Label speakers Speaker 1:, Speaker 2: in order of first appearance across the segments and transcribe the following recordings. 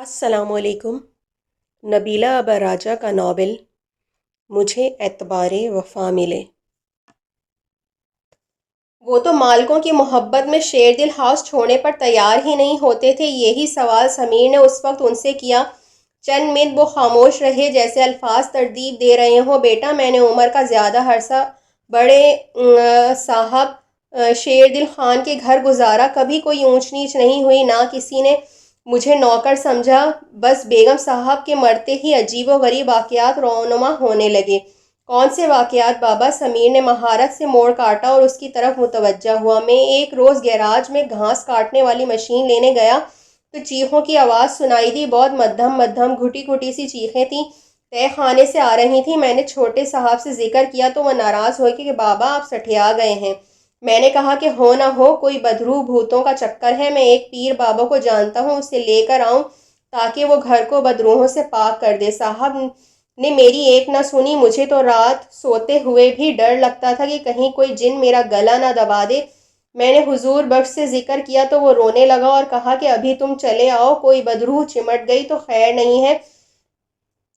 Speaker 1: السلام علیکم۔ نبیلہ اباراجہ کا ناول مجھے اعتبار وفا ملے۔ وہ تو مالکوں کی محبت میں شیر دل ہاؤس چھوڑنے پر تیار ہی نہیں ہوتے تھے۔ یہی سوال سمیر نے اس وقت ان سے کیا۔ چند منٹ وہ خاموش رہے، جیسے الفاظ ترتیب دے رہے ہوں۔ بیٹا، میں نے عمر کا زیادہ عرصہ بڑے صاحب شیر دل خان کے گھر گزارا۔ کبھی کوئی اونچ نیچ نہیں ہوئی، نہ کسی نے مجھے نوکر سمجھا۔ بس بیگم صاحب کے مرتے ہی عجیب و غریب واقعات رونما ہونے لگے۔ کون سے واقعات بابا؟ سمیر نے مہارت سے موڑ کاٹا اور اس کی طرف متوجہ ہوا۔ میں ایک روز گیراج میں گھاس کاٹنے والی مشین لینے گیا تو چیخوں کی آواز سنائی دی۔ بہت مدھم مدھم گھٹی گھٹی سی چیخیں تھیں، تہہ خانے سے آ رہی تھیں۔ میں نے چھوٹے صاحب سے ذکر کیا تو وہ ناراض ہوئے کہ بابا آپ سٹھیا گئے ہیں۔ میں نے کہا کہ ہو نہ ہو کوئی بدروح بھوتوں کا چکر ہے۔ میں ایک پیر بابا کو جانتا ہوں، اسے لے کر آؤں تاکہ وہ گھر کو بدروحوں سے پاک کر دے۔ صاحب نے میری ایک نہ سنی۔ مجھے تو رات سوتے ہوئے بھی ڈر لگتا تھا کہ کہیں کوئی جن میرا گلا نہ دبا دے۔ میں نے حضور بخش سے ذکر کیا تو وہ رونے لگا اور کہا کہ ابھی تم چلے آؤ، کوئی بدروح چمٹ گئی تو خیر نہیں ہے۔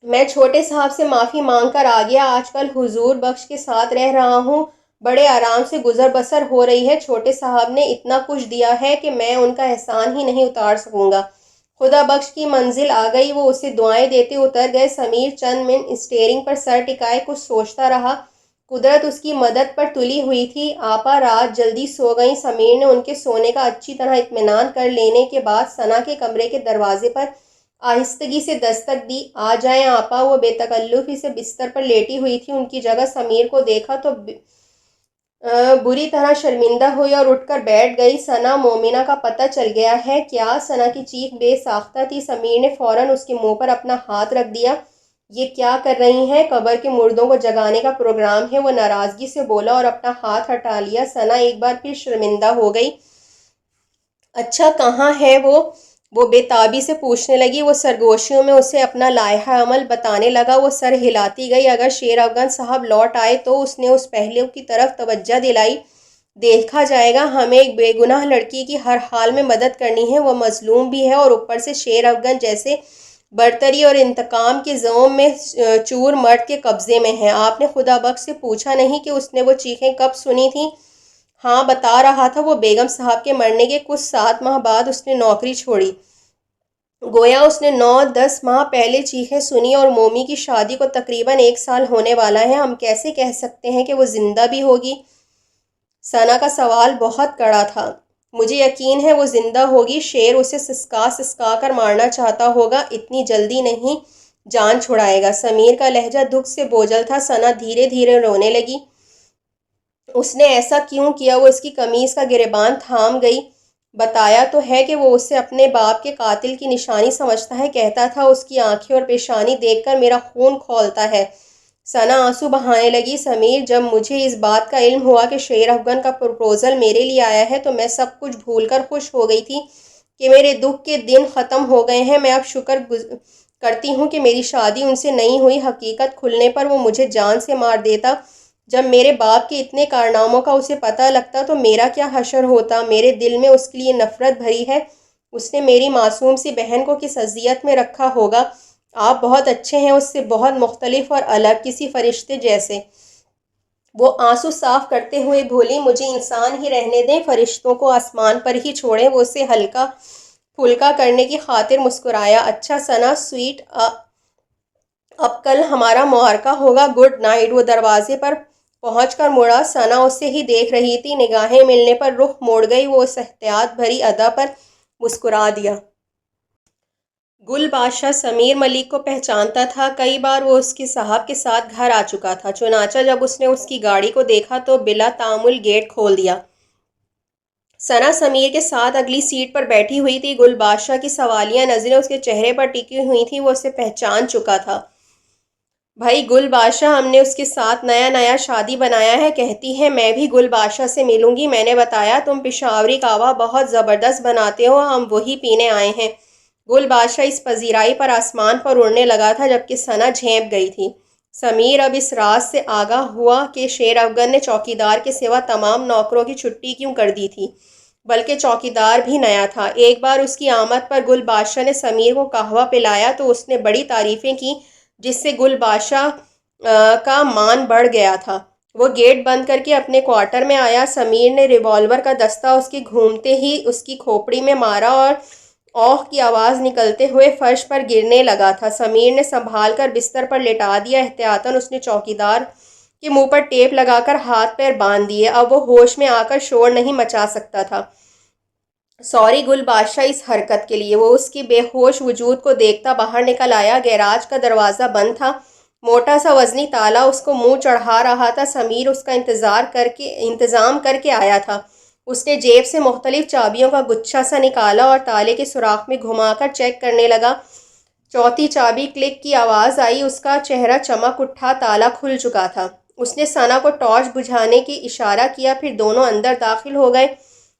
Speaker 1: میں چھوٹے صاحب سے معافی مانگ کر آ گیا۔ آج کل حضور بخش کے ساتھ رہ رہا ہوں، بڑے آرام سے گزر بسر ہو رہی ہے۔ چھوٹے صاحب نے اتنا کچھ دیا ہے کہ میں ان کا احسان ہی نہیں اتار سکوں گا۔ خدا بخش کی منزل آ گئی۔ وہ اسے دعائیں دیتے اتر گئے۔ سمیر چند منٹ اسٹیئرنگ پر سر ٹکائے کچھ سوچتا رہا۔ قدرت اس کی مدد پر تلی ہوئی تھی۔ آپا رات جلدی سو گئیں۔ سمیر نے ان کے سونے کا اچھی طرح اطمینان کر لینے کے بعد ثنا کے کمرے کے دروازے پر آہستگی سے دستک دی۔ آ جائیں آپا۔ وہ بے تکلفی سے بستر پر لیٹی ہوئی تھی۔ ان کی جگہ سمیر کو دیکھا تو بری طرح شرمندہ ہوئی اور اٹھ کر بیٹھ گئی۔ ثنا، مومنہ کا پتہ چل گیا ہے کیا؟ ثنا کی چیخ بے ساختہ تھی۔ سمیر نے فوراً اس کے منہ پر اپنا ہاتھ رکھ دیا۔ یہ کیا کر رہی ہیں؟ قبر کے مردوں کو جگانے کا پروگرام ہے، وہ ناراضگی سے بولا اور اپنا ہاتھ ہٹا لیا۔ ثنا ایک بار پھر شرمندہ ہو گئی۔ اچھا کہاں ہے وہ بے تابی سے پوچھنے لگی۔ وہ سرگوشیوں میں اسے اپنا لائحہ عمل بتانے لگا۔ وہ سر ہلاتی گئی۔ اگر شیر افغان صاحب لوٹ آئے تو اس نے اس پہلو کی طرف توجہ دلائی۔ دیکھا جائے گا، ہمیں ایک بے گناہ لڑکی کی ہر حال میں مدد کرنی ہے۔ وہ مظلوم بھی ہے اور اوپر سے شیر افغان جیسے برتری اور انتقام کے زوم میں چور مرد کے قبضے میں ہے۔ آپ نے خدا بخش سے پوچھا نہیں کہ اس نے وہ چیخیں کب سنی تھیں؟ ہاں بتا رہا تھا، وہ بیگم صاحب کے مرنے کے کچھ 7 ماہ بعد اس نے نوکری چھوڑی۔ گویا اس نے 9-10 ماہ پہلے چیخیں سنی اور مومی کی شادی کو تقریباً 1 سال ہونے والا ہے۔ ہم کیسے کہہ سکتے ہیں کہ وہ زندہ بھی ہوگی؟ ثنا کا سوال بہت کڑا تھا۔ مجھے یقین ہے وہ زندہ ہوگی۔ شیر اسے سسکا سسکا کر مارنا چاہتا ہوگا، اتنی جلدی نہیں جان چھڑائے گا۔ سمیر کا لہجہ دکھ سے بوجھل تھا۔ ثنا دھیرے دھیرے رونے لگی۔ اس نے ایسا کیوں کیا؟ وہ اس کی قمیض کا گریبان تھام گئی۔ بتایا تو ہے کہ وہ اسے اپنے باپ کے قاتل کی نشانی سمجھتا ہے۔ کہتا تھا اس کی آنکھیں اور پیشانی دیکھ کر میرا خون کھولتا ہے۔ ثنا آنسو بہانے لگی۔ سمیر، جب مجھے اس بات کا علم ہوا کہ شیر افغان کا پروپوزل میرے لیے آیا ہے تو میں سب کچھ بھول کر خوش ہو گئی تھی کہ میرے دکھ کے دن ختم ہو گئے ہیں۔ میں اب شکر کرتی ہوں کہ میری شادی ان سے نہیں ہوئی۔ حقیقت کھلنے پر وہ مجھے جان سے مار دیتا۔ جب میرے باپ کے اتنے کارناموں کا اسے پتہ لگتا تو میرا کیا حشر ہوتا؟ میرے دل میں اس کے لیے نفرت بھری ہے۔ اس نے میری معصوم سی بہن کو کس اذیت میں رکھا ہوگا؟ آپ بہت اچھے ہیں، اس سے بہت مختلف اور الگ، کسی فرشتے جیسے۔ وہ آنسو صاف کرتے ہوئے بولی، مجھے انسان ہی رہنے دیں، فرشتوں کو آسمان پر ہی چھوڑیں۔ وہ اسے ہلکا پھلکا کرنے کی خاطر مسکرایا۔ اچھا ثنا سویٹ، اب کل ہمارا معرکہ ہوگا۔ Good night. وہ دروازے پر پہنچ کر مڑا۔ ثنا اسے ہی دیکھ رہی تھی۔ نگاہیں ملنے پر رخ موڑ گئی۔ وہ اس احتیاط بھری ادا پر مسکرا دیا۔ گل بادشاہ سمیر ملک کو پہچانتا تھا۔ کئی بار وہ اس کے صاحب کے ساتھ گھر آ چکا تھا۔ چنانچہ جب اس نے اس کی گاڑی کو دیکھا تو بلا تعامل گیٹ کھول دیا۔ ثنا سمیر کے ساتھ اگلی سیٹ پر بیٹھی ہوئی تھی۔ گل بادشاہ کی سوالیہ نظریں اس کے چہرے پر ٹکی ہوئی تھیں۔ وہ اسے پہچان چکا تھا۔ بھائی گل بادشاہ، ہم نے اس کے ساتھ نیا شادی بنایا ہے۔ کہتی ہے میں بھی گل بادشاہ سے ملوں گی۔ میں نے بتایا تم پشاوری قہوہ بہت زبردست بناتے ہو، ہم وہی پینے آئے ہیں۔ گل بادشاہ اس پذیرائی پر آسمان پر اڑنے لگا تھا جبکہ ثنا جھینپ گئی تھی۔ سمیر اب اس راز سے آگاہ ہوا کہ شیر افغان نے چوکیدار کے سوا تمام نوکروں کی چھٹی کیوں کر دی تھی۔ بلکہ چوکیدار بھی نیا تھا۔ ایک بار اس کی آمد پر گل بادشاہ نے سمیر کو قہوہ پلایا تو اس نے بڑی تعریفیں کی، جس سے گل بادشاہ کا مان بڑھ گیا تھا۔ وہ گیٹ بند کر کے اپنے کوارٹر میں آیا۔ سمیر نے ریوالور کا دستہ اس کے گھومتے ہی اس کی کھوپڑی میں مارا اور اوہ کی آواز نکلتے ہوئے فرش پر گرنے لگا تھا۔ سمیر نے سنبھال کر بستر پر لٹا دیا۔ احتیاطاً اس نے چوکیدار کے منہ پر ٹیپ لگا کر ہاتھ پیر باندھ دیے۔ اب وہ ہوش میں آ کر شور نہیں مچا سکتا تھا۔ سوری گل بادشاہ اس حرکت کے لیے۔ وہ اس کی بے ہوش وجود کو دیکھتا باہر نکل آیا۔ گیراج کا دروازہ بند تھا۔ موٹا سا وزنی تالا اس کو منہ چڑھا رہا تھا۔ سمیر اس کا انتظام کر کے آیا تھا۔ اس نے جیب سے مختلف چابیوں کا گچھا سا نکالا اور تالے کے سوراخ میں گھما کر چیک کرنے لگا۔ چوتھی چابی کلک کی آواز آئی۔ اس کا چہرہ چمک اٹھا۔ تالا کھل چکا تھا۔ اس نے ثنا کو ٹارچ بجھانے کی اشارہ کیا، پھر دونوں اندر داخل ہو گئے۔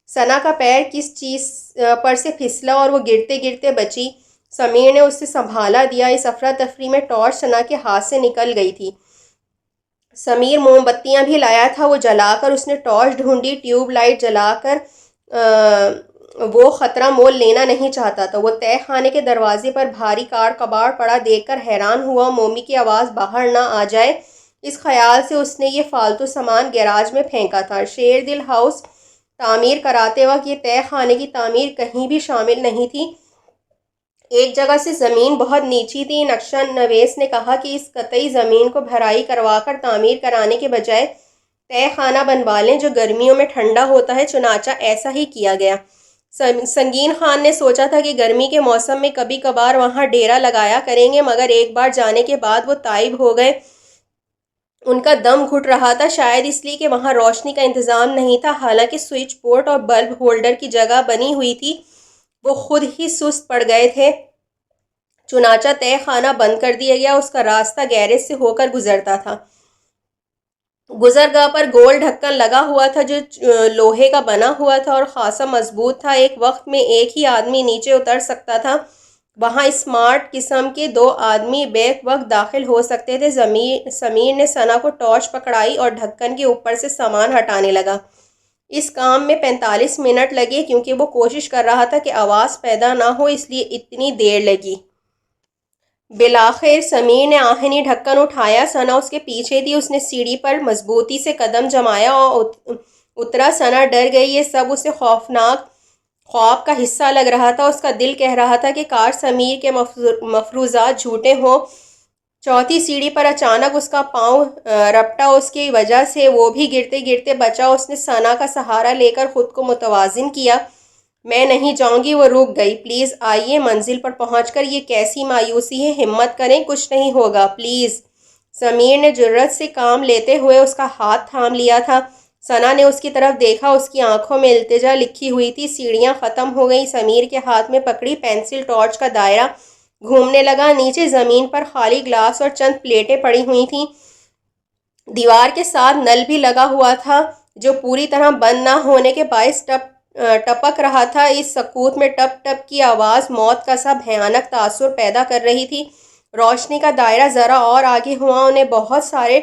Speaker 1: ثنا کا پیر کس چیز پر سے پھسلا اور وہ گرتے گرتے بچی۔ سمیر نے اسے سنبھالا دیا۔ اس افراتفری میں ٹارچ ثنا کے ہاتھ سے نکل گئی تھی۔ سمیر موم بتیاں بھی لایا تھا۔ وہ جلا کر اس نے ٹارچ ڈھونڈی۔ ٹیوب لائٹ جلا کر وہ خطرہ مول لینا نہیں چاہتا تھا۔ وہ تہہ خانے کے دروازے پر بھاری کار کباڑ پڑا دیکھ کر حیران ہوا۔ مومی کی آواز باہر نہ آ جائے، اس خیال سے اس نے یہ فالتو سامان گیراج میں پھینکا تھا۔ شیر دل ہاؤس تعمیر کراتے وقت یہ تہہ خانے کی تعمیر کہیں بھی شامل نہیں تھی۔ ایک جگہ سے زمین بہت نیچی تھی۔ نقشہ نویس نے کہا کہ اس قطعی زمین کو بھرائی کروا کر تعمیر کرانے کے بجائے تہہ خانہ بنوا لیں جو گرمیوں میں ٹھنڈا ہوتا ہے۔ چنانچہ ایسا ہی کیا گیا۔ سنگین خان نے سوچا تھا کہ گرمی کے موسم میں کبھی کبھار وہاں ڈیرا لگایا کریں گے، مگر ایک بار جانے کے بعد وہ تائب ہو گئے۔ ان کا دم گھٹ رہا تھا، شاید اس لیے کہ وہاں روشنی کا انتظام نہیں تھا۔ حالانکہ سوئچ بورڈ اور بلب ہولڈر کی جگہ بنی ہوئی تھی، وہ خود ہی سست پڑ گئے تھے۔ چنانچہ تہہ خانہ بند کر دیا گیا۔ اس کا راستہ گیرج سے ہو کر گزرتا تھا۔ گزرگاہ پر گول ڈھکن لگا ہوا تھا جو لوہے کا بنا ہوا تھا اور خاصا مضبوط تھا۔ ایک وقت میں ایک ہی آدمی نیچے اتر سکتا تھا۔ وہاں اسمارٹ قسم کے 2 آدمی بیک وقت داخل ہو سکتے تھے۔ سمیر نے ثنا کو ٹارچ پکڑائی اور ڈھکن کے اوپر سے سامان ہٹانے لگا۔ اس کام میں 45 منٹ لگے۔ کیونکہ وہ کوشش کر رہا تھا کہ آواز پیدا نہ ہو، اس لیے اتنی دیر لگی۔ بالآخر سمیر نے آہنی ڈھکن اٹھایا۔ ثنا اس کے پیچھے تھی۔ اس نے سیڑھی پر مضبوطی سے قدم جمایا اور اترا۔ ثنا ڈر گئی۔ یہ سب اسے خوفناک خواب کا حصہ لگ رہا تھا۔ اس کا دل کہہ رہا تھا کہ کاش سمیر کے مفروضات جھوٹے ہوں۔ چوتھی سیڑھی پر اچانک اس کا پاؤں رپٹا۔ اس کی وجہ سے وہ بھی گرتے گرتے بچا۔ اس نے ثنا کا سہارا لے کر خود کو متوازن کیا۔ میں نہیں جاؤں گی۔ وہ رک گئی۔ پلیز آئیے، منزل پر پہنچ کر یہ کیسی مایوسی ہے؟ ہمت کریں، کچھ نہیں ہوگا، پلیز۔ سمیر نے جرأت سے کام لیتے ہوئے اس کا ہاتھ تھام لیا تھا۔ ثنا نے اس کی طرف دیکھا۔ اس کی آنکھوں میں التجا لکھی ہوئی تھی۔ سیڑھیاں ختم ہو گئیں۔ سمیر کے ہاتھ میں پکڑی پینسل ٹارچ کا دائرہ گھومنے لگا۔ نیچے زمین پر خالی گلاس اور چند پلیٹیں پڑی ہوئی تھیں۔ دیوار کے ساتھ نل بھی لگا ہوا تھا جو پوری طرح بند نہ ہونے کے باعث ٹپک رہا تھا۔ اس سکوت میں ٹپ ٹپ کی آواز موت کا سا بھیانک تاثر پیدا کر رہی تھی۔ روشنی کا دائرہ ذرا اور آگے ہوا۔ انہیں بہت سارے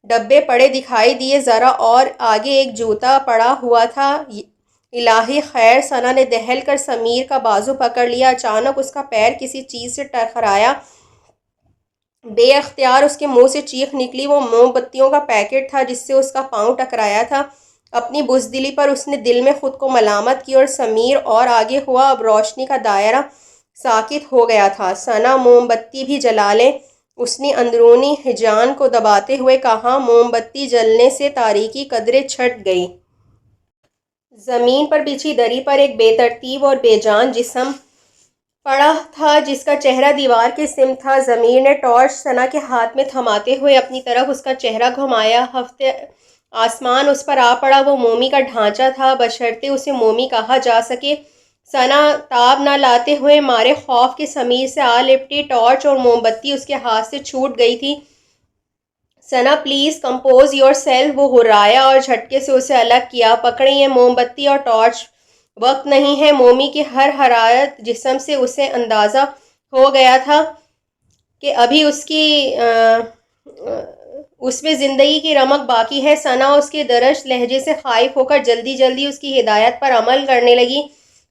Speaker 1: ڈبے پڑے دکھائی دیے۔ ذرا اور آگے ایک جوتا پڑا ہوا تھا۔ الہی خیر! ثنا نے دہل کر سمیر کا بازو پکڑ لیا۔ اچانک اس کا پیر کسی چیز سے ٹکرایا۔ بے اختیار اس کے منہ سے چیخ نکلی۔ وہ موم بتیوں کا پیکٹ تھا جس سے اس کا پاؤں ٹکرایا تھا۔ اپنی بزدلی پر اس نے دل میں خود کو ملامت کی اور سمیر اور آگے ہوا۔ اب روشنی کا دائرہ ساکت ہو گیا تھا۔ ثنا موم بتی بھی جلا لیں، اس نے اندرونی ہیجان کو دباتے ہوئے کہا۔ موم بتی جلنے سے تاریکی قدرے چھٹ گئی۔ زمین پر بچھی دری پر ایک بے ترتیب اور بے جان جسم پڑا تھا جس کا چہرہ دیوار کی سمت تھا۔ ضمیر نے ٹارچ ثنا کے ہاتھ میں تھماتے ہوئے اپنی طرف اس کا چہرہ گھمایا۔ ہفتے آسمان اس پر آ پڑا۔ وہ مومی کا ڈھانچہ تھا بشرطے اسے مومی کہا جا سکے۔ ثنا تاب نہ لاتے ہوئے مارے خوف کے سمیر سے آ لپٹی۔ ٹارچ اور موم بتی اس کے ہاتھ سے چھوٹ گئی تھی۔ ثنا پلیز کمپوز یور سیلف! وہ ہرایا اور جھٹکے سے اسے الگ کیا۔ پکڑیں یہ موم بتی اور ٹارچ، وقت نہیں ہے۔ مومی کی ہر حرارت جسم سے اسے اندازہ ہو گیا تھا کہ ابھی اس کی اس میں زندگی کی رمق باقی ہے۔ ثنا اس کے درش لہجے سے خائف ہو کر جلدی جلدی اس کی ہدایت پر عمل کرنے لگی۔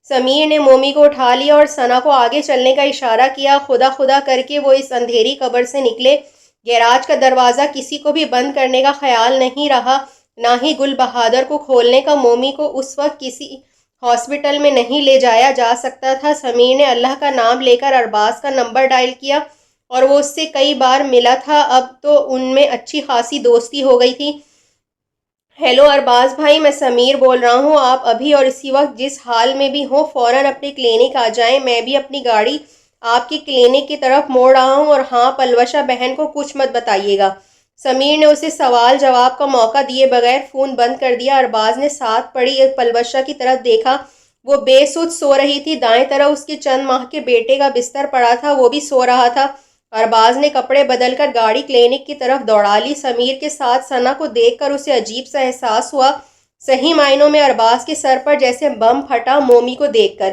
Speaker 1: سمیر نے مومی کو اٹھا لیا اور ثنا کو آگے چلنے کا اشارہ کیا۔ خدا خدا کر کے وہ اس اندھیری قبر سے نکلے۔ گیراج کا دروازہ کسی کو بھی بند کرنے کا خیال نہیں رہا، نہ ہی گل بہادر کو کھولنے کا۔ مومی کو اس وقت کسی ہاسپٹل میں نہیں لے جایا جا سکتا تھا۔ سمیر نے اللہ کا نام لے کر ارباز کا نمبر ڈائل کیا اور وہ اس سے کئی بار ملا تھا، اب تو ان میں اچھی خاصی دوستی ہو گئی تھی۔ ہیلو ارباز بھائی، میں سمیر بول رہا ہوں۔ آپ ابھی اور اسی وقت جس حال میں بھی ہوں فوراً اپنے کلینک آ جائیں۔ میں بھی اپنی گاڑی آپ کی کلینک کی طرف موڑ رہا ہوں، اور ہاں، پلوشہ بہن کو کچھ مت بتائیے گا۔ سمیر نے اسے سوال جواب کا موقع دیے بغیر فون بند کر دیا۔ ارباز نے ساتھ پڑی پلوشہ کی طرف دیکھا، وہ بے سود سو رہی تھی۔ دائیں طرف اس کے چند ماہ کے بیٹے کا بستر پڑا تھا، وہ بھی سو رہا تھا۔ ارباز نے کپڑے بدل کر گاڑی کلینک کی طرف دوڑا لی۔ سمیر کے ساتھ ثنا کو دیکھ کر اسے عجیب سا احساس ہوا، صحیح معنوں میں ارباز کے سر پر جیسے بم پھٹا۔ مومی کو دیکھ کر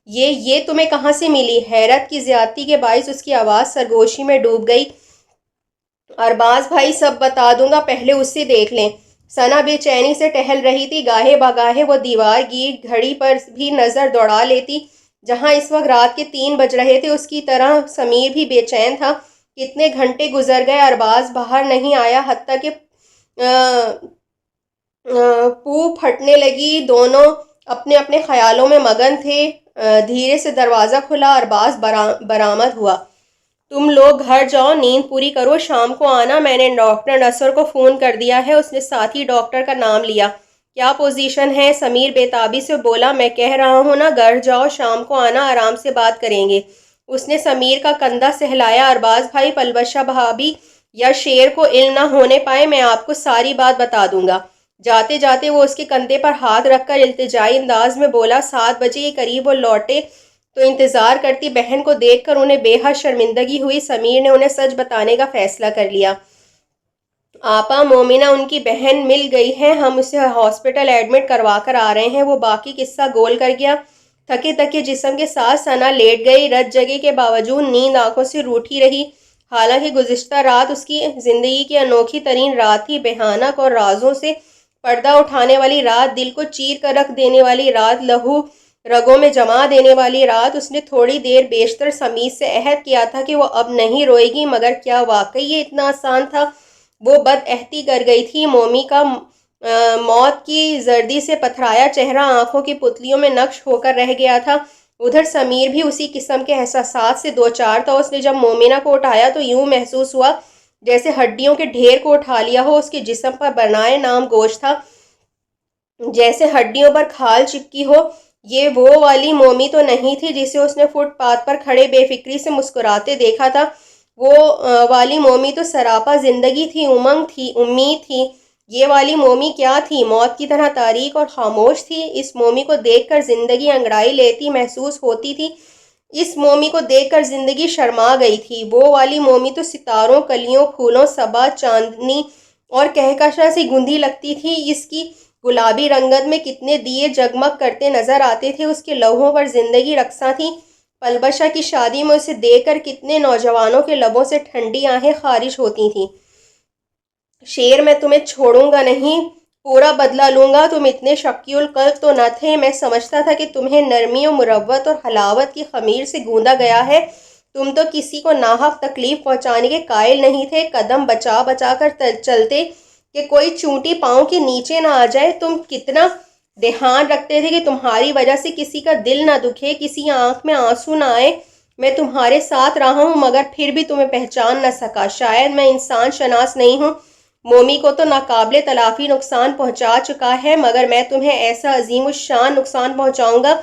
Speaker 1: یہ تمہیں کہاں سے ملی؟ حیرت کی زیادتی کے باعث اس کی آواز سرگوشی میں ڈوب گئی۔ ارباز بھائی، سب بتا دوں گا، پہلے اسے دیکھ لیں۔ ثنا بے چینی سے ٹہل رہی تھی، گاہے بگاہے وہ دیوار گیر گھڑی پر بھی نظر دوڑا لیتی جہاں اس وقت رات کے 3 بج رہے تھے۔ اس کی طرح سمیر بھی بے چین تھا۔ کتنے گھنٹے گزر گئے، ارباز باہر نہیں آیا، حتیٰ کہ پو پھٹنے لگی۔ دونوں اپنے اپنے خیالوں میں مگن تھے۔ دھیرے سے دروازہ کھلا، ارباز برآمد ہوا۔ تم لوگ گھر جاؤ، نیند پوری کرو، شام کو آنا۔ میں نے ڈاکٹر نصر کو فون کر دیا ہے۔ اس نے ساتھی ڈاکٹر کا نام لیا۔ کیا پوزیشن ہے؟ سمیر بے تابی سے بولا۔ میں کہہ رہا ہوں نا، گھر جاؤ، شام کو آنا، آرام سے بات کریں گے۔ اس نے سمیر کا کندھا سہلایا۔ ارباز بھائی، پلوشہ بھابی یا شیر کو علم نہ ہونے پائے، میں آپ کو ساری بات بتا دوں گا۔ جاتے جاتے وہ اس کے کندھے پر ہاتھ رکھ کر التجائی انداز میں بولا۔ 7 بجے کے قریب وہ لوٹے تو انتظار کرتی بہن کو دیکھ کر انہیں بے حد شرمندگی ہوئی۔ سمیر نے انہیں سچ بتانے کا فیصلہ کر لیا۔ آپا، مومنہ ان کی بہن مل گئی ہے، ہم اسے ہاسپٹل ایڈمٹ کروا کر آ رہے ہیں۔ وہ باقی قصہ گول کر گیا۔ تھکے تھکے جسم کے ساتھ ثنا لیٹ گئی۔ رت جگے کے باوجود نیند آنکھوں سے روٹھی رہی۔ حالانکہ گزشتہ رات اس کی زندگی کی انوکھی ترین رات تھی، بھیانک اور رازوں سے پردہ اٹھانے والی رات، دل کو چیر کر رکھ دینے والی رات، لہو رگوں میں جما دینے والی رات۔ اس نے تھوڑی دیر بیشتر سمیر سے عہد کیا تھا کہ وہ اب نہیں روئے گی، مگر کیا واقعی یہ اتنا آسان تھا؟ وہ بد عہدی کر گئی تھی۔ مومی کا موت کی زردی سے پتھرایا چہرہ آنکھوں کی پتلیوں میں نقش ہو کر رہ گیا تھا۔ ادھر سمیر بھی اسی قسم کے احساسات سے دوچار تھا۔ اس نے جب مومنہ کو اٹھایا تو یوں محسوس ہوا جیسے ہڈیوں کے ڈھیر کو اٹھا لیا ہو۔ اس کے جسم پر بنائے نام گوشت تھا، جیسے ہڈیوں پر کھال چپکی ہو۔ یہ وہ والی مومی تو نہیں تھی جسے اس نے فٹ پاتھ پر کھڑے بے فکری سے مسکراتے دیکھا تھا۔ وہ والی مومی تو سراپا زندگی تھی، امنگ تھی، امید تھی۔ یہ والی مومی کیا تھی؟ موت کی طرح تاریک اور خاموش تھی۔ اس مومی کو دیکھ کر زندگی انگڑائی لیتی محسوس ہوتی تھی۔ اس مومی کو دیکھ کر زندگی شرما گئی تھی۔ وہ والی مومی تو ستاروں، کلیوں، پھولوں، صبا، چاندنی اور کہکشاں سے گندھی لگتی تھی۔ اس کی گلابی رنگت میں کتنے دیے جگمگ کرتے نظر آتے تھے۔ اس کے لوحوں پر زندگی رقصاں تھی۔ پلوشہ کی شادی میں اسے دیکھ کر کتنے نوجوانوں کے لبوں سے ٹھنڈی آہیں خارج ہوتی تھیں۔ شیر، میں تمہیں چھوڑوں گا نہیں، پورا بدلہ لوں گا۔ تم اتنے شقی القلب تو نہ تھے۔ میں سمجھتا تھا کہ تمہیں نرمی و مروت اور حلاوت کی خمیر سے گوندا گیا ہے۔ تم تو کسی کو ناحق تکلیف پہنچانے کے قائل نہیں تھے۔ قدم بچا بچا کر چلتے کہ کوئی چونٹی پاؤں کے نیچے نہ آ جائے۔ تم کتنا دھیان رکھتے تھے کہ تمہاری وجہ سے کسی کا دل نہ دکھے، کسی آنکھ میں آنسو نہ آئے۔ میں تمہارے ساتھ رہا ہوں، مگر پھر بھی تمہیں پہچان نہ سکا۔ شاید میں انسان شناس نہیں ہوں۔ مومی کو تو ناقابل تلافی نقصان پہنچا چکا ہے، مگر میں تمہیں ایسا عظیم الشان نقصان پہنچاؤں گا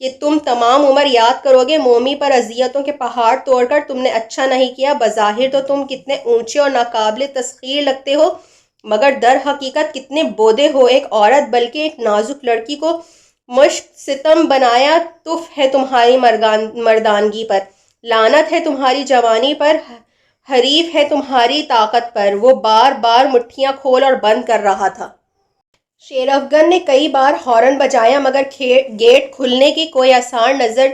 Speaker 1: کہ تم تمام عمر یاد کرو گے۔ مومی پر اذیتوں کے پہاڑ توڑ کر تم نے اچھا نہیں کیا۔ بظاہر تو تم کتنے اونچے اور ناقابل تسخیر لگتے ہو، مگر در حقیقت کتنے بودے ہو۔ ایک عورت، بلکہ ایک نازک لڑکی کو مشق ستم بنایا۔ تف ہے تمہاری مردانگی پر، لعنت ہے تمہاری جوانی پر، حریف ہے تمہاری طاقت پر۔ وہ بار بار مٹھیاں کھول اور بند کر رہا تھا۔ شیر افگن نے کئی بار ہارن بجایا، مگر گیٹ کھلنے کی کوئی آثار نظر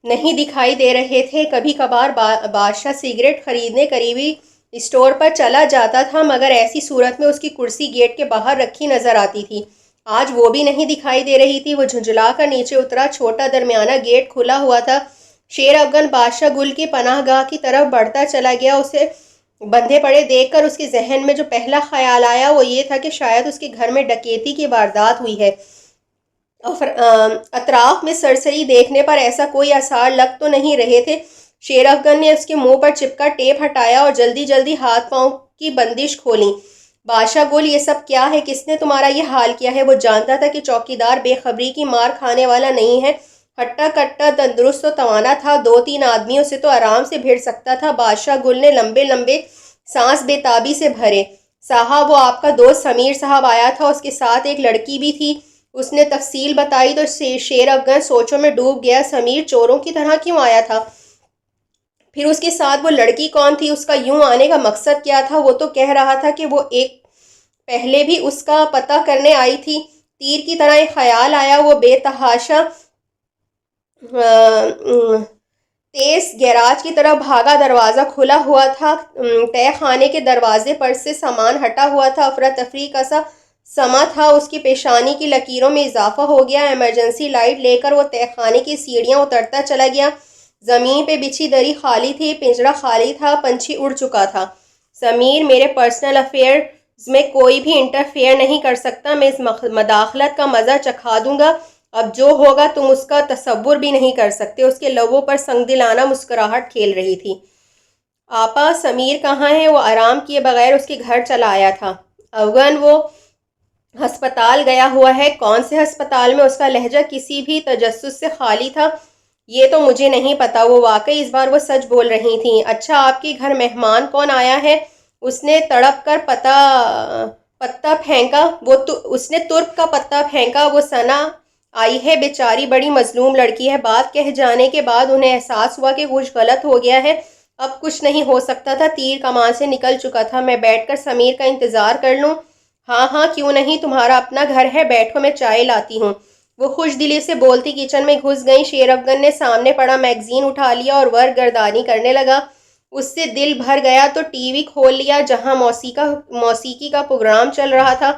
Speaker 1: نہیں دکھائی دے رہے تھے۔ کبھی کبھار بادشاہ سگریٹ خریدنے قریبی اسٹور پر چلا جاتا تھا، مگر ایسی صورت میں اس کی کرسی گیٹ کے باہر رکھی نظر آتی تھی۔ آج وہ بھی نہیں دکھائی دے رہی تھی۔ وہ جھنجھلا کر نیچے اترا۔ چھوٹا درمیانہ گیٹ کھلا ہوا تھا۔ شیر افغن بادشاہ گل کی پناہ گاہ کی طرف بڑھتا چلا گیا۔ اسے بندھے پڑے دیکھ کر اس کے ذہن میں جو پہلا خیال آیا وہ یہ تھا کہ شاید اس کے گھر میں ڈکیتی کی واردات ہوئی ہے۔ اطراف میں سرسری دیکھنے پر ایسا کوئی آثار لگ تو نہیں رہے تھے۔ شیر افغن نے اس کے منہ پر چپکا ٹیپ ہٹایا اور جلدی جلدی ہاتھ پاؤں کی بندش کھولی۔ بادشاہ گل، یہ سب کیا ہے؟ کس نے تمہارا یہ حال کیا ہے؟ وہ جانتا تھا کہ چوکیدار بے خبری کی مار کھانے والا نہیں ہے۔ ہٹا کٹا تندرست و توانا تھا، 2-3 آدمیوں سے تو آرام سے بھیڑ سکتا تھا۔ بادشاہ گل نے لمبے لمبے سانس بے تابی سے بھرے۔ صاحب، وہ آپ کا دوست سمیر صاحب آیا تھا، اس کے ساتھ ایک لڑکی بھی تھی۔ اس نے تفصیل بتائی تو شیر افغن سوچوں میں ڈوب گیا۔ سمیر چوروں کی طرح کیوں آیا تھا؟ پھر اس کے ساتھ وہ لڑکی کون تھی؟ اس کا یوں آنے کا مقصد کیا تھا؟ وہ تو کہہ رہا تھا کہ وہ ایک پہلے بھی اس کا پتہ کرنے آئی تھی۔ تیر کی طرح ایک خیال آیا۔ وہ بے تحاشا تیز گیراج کی طرف بھاگا۔ دروازہ کھلا ہوا تھا۔ تہہ خانے کے دروازے پر سے سامان ہٹا ہوا تھا۔ افراتفری کا سا سما تھا۔ اس کی پیشانی کی لکیروں میں اضافہ ہو گیا۔ ایمرجنسی لائٹ لے کر وہ تہہ خانے کی سیڑھیاں اترتا چلا گیا۔ زمین پہ بچھی دری خالی تھی، پنجرہ خالی تھا، پنچھی اڑ چکا تھا۔ سمیر، میرے پرسنل افیئرز میں کوئی بھی انٹرفیئر نہیں کر سکتا۔ میں اس مداخلت کا مزہ چکھا دوں گا۔ اب جو ہوگا تم اس کا تصور بھی نہیں کر سکتے۔ اس کے لبوں پر سنگدلانہ مسکراہٹ کھیل رہی تھی۔ آپا، سمیر کہاں ہے؟ وہ آرام کیے بغیر اس کے گھر چلا آیا تھا۔ افغان، وہ ہسپتال گیا ہوا ہے۔ کون سے ہسپتال میں؟ اس کا لہجہ کسی بھی تجسس سے خالی تھا۔ یہ تو مجھے نہیں پتا۔ وہ واقعی اس بار وہ سچ بول رہی تھیں۔ اچھا، آپ کے گھر مہمان کون آیا ہے؟ اس نے تڑپ کر پتا پھینکا۔ اس نے ترک کا پتا پھینکا۔ وہ ثنا آئی ہے، بیچاری بڑی مظلوم لڑکی ہے۔ بات کہہ جانے کے بعد انہیں احساس ہوا کہ کچھ غلط ہو گیا ہے۔ اب کچھ نہیں ہو سکتا تھا، تیر کمان سے نکل چکا تھا۔ میں بیٹھ کر سمیر کا انتظار کر لوں؟ ہاں ہاں، کیوں نہیں، تمہارا اپنا گھر ہے، بیٹھو، میں چائے لاتی ہوں۔ وہ خوش دلی سے بولتی کچن میں گھس گئیں۔ شیر افغن نے سامنے پڑا میگزین اٹھا لیا اور ورق گردانی کرنے لگا۔ اس سے دل بھر گیا تو ٹی وی کھول لیا جہاں موسیقی کا پروگرام چل رہا تھا۔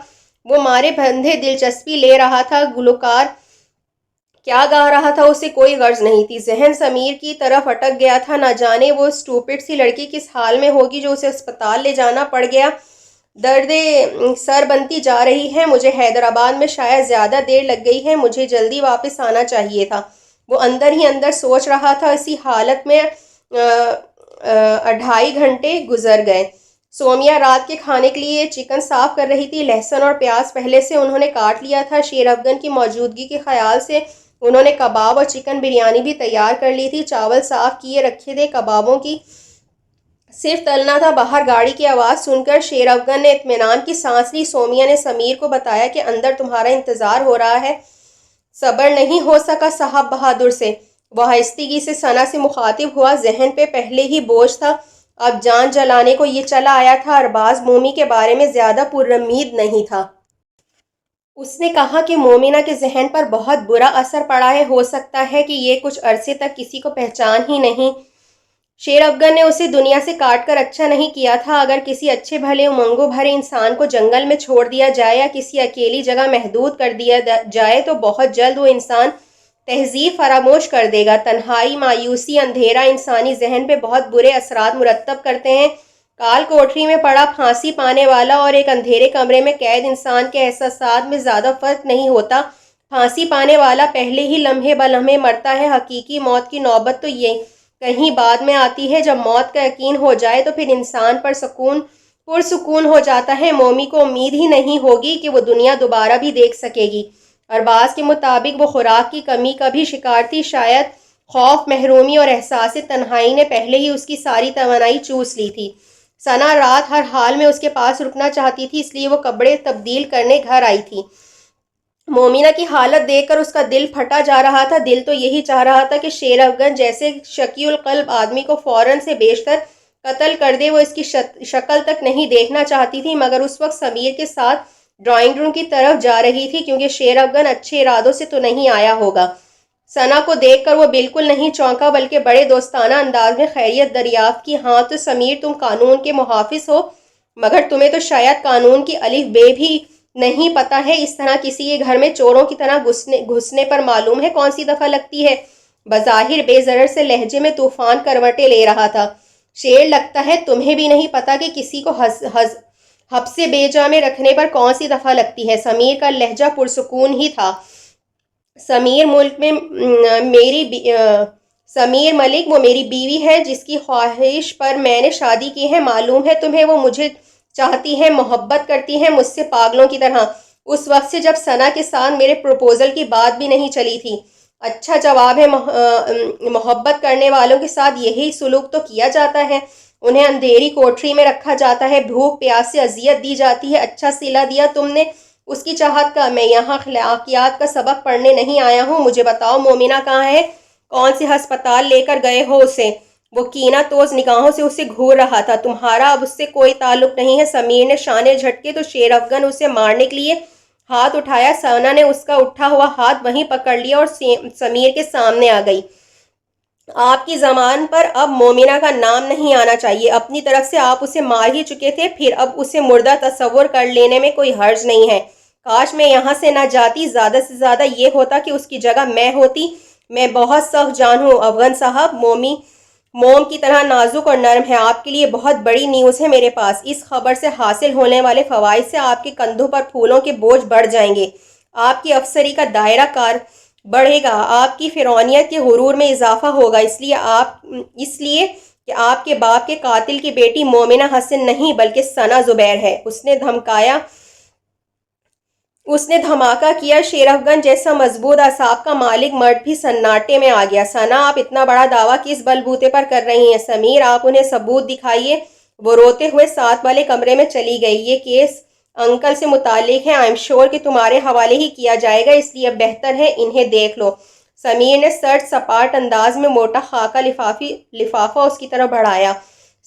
Speaker 1: وہ مارے بندھے دلچسپی لے رہا تھا۔ گلوکار کیا گا رہا تھا اسے کوئی غرض نہیں تھی۔ ذہن سمیر کی طرف اٹک گیا تھا۔ نہ جانے وہ اسٹوپڈ سی لڑکی کس حال میں ہوگی جو اسے اسپتال لے جانا پڑ گیا۔ درد سر بنتی جا رہی ہے۔ مجھے حیدرآباد میں شاید زیادہ دیر لگ گئی ہے، مجھے جلدی واپس آنا چاہیے تھا۔ وہ اندر ہی اندر سوچ رہا تھا۔ اسی حالت میں 2.5 گھنٹے گزر گئے۔ سومیا رات کے کھانے کے لیے چکن صاف کر رہی تھی۔ لہسن اور پیاز پہلے سے انہوں نے کاٹ لیا تھا۔ شیر افغن کی موجودگی کے خیال سے انہوں نے کباب اور چکن بریانی بھی تیار کر لی تھی۔ چاول صاف کیے رکھے تھے، کبابوں کی صرف تلنا تھا۔ باہر گاڑی کی آواز سن کر شیر افغن نے اطمینان کی سانس لی۔ سومیا نے سمیر کو بتایا کہ اندر تمہارا انتظار ہو رہا ہے۔ صبر نہیں ہو سکا صاحب بہادر سے۔ وہ آہستگی سے ثنا سے مخاطب ہوا۔ ذہن پہ پہلے ہی بوجھ تھا، اب جان جلانے کو یہ چلا آیا تھا۔ ارباز مومی کے بارے میں زیادہ پرامید نہیں تھا۔ اس نے کہا کہ مومنہ کے ذہن پر بہت برا اثر پڑا ہے، ہو سکتا ہے کہ یہ کچھ عرصے تک کسی کو پہچان ہی نہیں۔ شیر افغن نے اسے دنیا سے کاٹ کر اچھا نہیں کیا تھا۔ اگر کسی اچھے بھلے امنگوں بھرے انسان کو جنگل میں چھوڑ دیا جائے یا کسی اکیلی جگہ محدود کر دیا جائے تو بہت جلد وہ انسان تہذیب فراموش کر دے گا۔ تنہائی، مایوسی، اندھیرا انسانی ذہن پہ بہت برے اثرات مرتب کرتے ہیں۔ کال کوٹری میں پڑا پھانسی پانے والا اور ایک اندھیرے کمرے میں قید انسان کے احساسات میں زیادہ فرق نہیں ہوتا۔ پھانسی پانے والا پہلے ہی لمحے بلمحے مرتا ہے۔ حقیقی موت کی نوبت تو یہ کہیں بعد میں آتی ہے۔ جب موت کا یقین ہو جائے تو پھر انسان پرسکون ہو جاتا ہے۔ مومی کو امید ہی نہیں ہوگی کہ وہ دنیا دوبارہ بھی دیکھ سکے گی۔ ارباز کے مطابق وہ خوراک کی کمی کا بھی شکار تھی۔ شاید خوف، محرومی اور احساس تنہائی نے پہلے ہی اس کی ساری توانائی چوس لی تھی۔ ثنا رات ہر حال میں اس کے پاس رکنا چاہتی تھی، اس لیے وہ کپڑے تبدیل کرنے گھر آئی تھی۔ مومنہ کی حالت دیکھ کر اس کا دل پھٹا جا رہا تھا۔ دل تو یہی چاہ رہا تھا کہ شیر افغن جیسے شقی القلب آدمی کو فوراً سے بیشتر قتل کر دے۔ وہ اس کی شکل تک نہیں دیکھنا چاہتی تھی، مگر اس وقت سمیر کے ساتھ ڈرائنگ روم کی طرف جا رہی تھی، کیونکہ شیر افغن اچھے ارادوں سے تو نہیں آیا ہوگا۔ ثنا کو دیکھ کر وہ بالکل نہیں چونکا بلکہ بڑے دوستانہ انداز میں خیریت دریافت کی۔ ہاں تو سمیر، تم قانون کے محافظ ہو، مگر تمہیں تو شاید قانون کی الف بے بھی نہیں پتا ہے۔ اس طرح کسی کے گھر میں چوروں کی طرح گھسنے پر معلوم ہے کون سی دفعہ لگتی ہے؟ بظاہر بے ضرر سے لہجے میں طوفان کروٹیں لے رہا تھا شیر۔ لگتا ہے تمہیں بھی نہیں پتا کہ کسی کو حبس بے جا میں رکھنے پر کون سی دفعہ لگتی ہے۔ سمیر کا لہجہ پرسکون ہی تھا۔ سمیر ملک وہ میری بیوی ہے جس کی خواہش پر میں نے شادی کی ہے۔ معلوم ہے تمہیں وہ مجھے چاہتی ہے، محبت کرتی ہے مجھ سے پاگلوں کی طرح، اس وقت سے جب ثنا کے ساتھ میرے پروپوزل کی بات بھی نہیں چلی تھی۔ اچھا جواب ہے، محبت کرنے والوں کے ساتھ یہی سلوک تو کیا جاتا ہے، انہیں اندھیری کوٹری میں رکھا جاتا ہے، بھوک پیاس سے اذیت دی جاتی ہے۔ اچھا صلہ دیا تم نے اس کی چاہت کا۔ میں یہاں اخلاقیات کا سبق پڑھنے نہیں آیا ہوں۔ مجھے بتاؤ مومنہ کہاں ہے؟ کون سے ہسپتال لے کر گئے ہو اسے؟ وہ کینہ توز نگاہوں سے اسے گھور رہا تھا۔ تمہارا اب اس سے کوئی تعلق نہیں ہے۔ سمیر نے شانے جھٹکے تو شیر افغن اسے مارنے کے لیے ہاتھ اٹھایا۔ ثنا نے اس کا اٹھا ہوا ہاتھ وہیں پکڑ لیا اور سمیر کے سامنے آ گئی۔ آپ کی زبان پر اب مومنہ کا نام نہیں آنا چاہیے۔ اپنی طرف سے آپ اسے مار ہی چکے تھے، پھر اب اسے مردہ تصور کر لینے میں کوئی حرج نہیں ہے۔ کاش میں یہاں سے نہ جاتی، زیادہ سے زیادہ یہ ہوتا کہ اس کی جگہ میں ہوتی۔ میں بہت سخت جان ہوں افغان صاحب، موم کی طرح نازک اور نرم ہے۔ آپ کے لیے بہت بڑی نیوز ہے میرے پاس۔ اس خبر سے حاصل ہونے والے فوائد سے آپ کے کندھوں پر پھولوں کے بوجھ بڑھ جائیں گے، آپ کی افسری کا دائرہ کار بڑھے گا، آپ کی فرعونیت کے غرور میں اضافہ ہوگا، اس لیے کہ آپ کے باپ کے قاتل کی بیٹی مومنہ حسن نہیں بلکہ ثنا زبیر ہے۔ اس نے دھماکہ کیا۔ شیر افغن جیسا مضبوط اعصاب کا مالک مرد بھی سناٹے میں آ گیا۔ ثنا، آپ اتنا بڑا دعویٰ کس بل بوتے پر کر رہی ہیں؟ سمیر، آپ انہیں ثبوت دکھائیے۔ وہ روتے ہوئے ساتھ والے کمرے میں چلی گئی۔ یہ کیس انکل سے متعلق ہے، آئی ایم شور کہ تمہارے حوالے ہی کیا جائے گا، اس لیے اب بہتر ہے انہیں دیکھ لو۔ سمیر نے سرد سپاٹ انداز میں موٹا خاکہ لفافہ اس کی طرف بڑھایا۔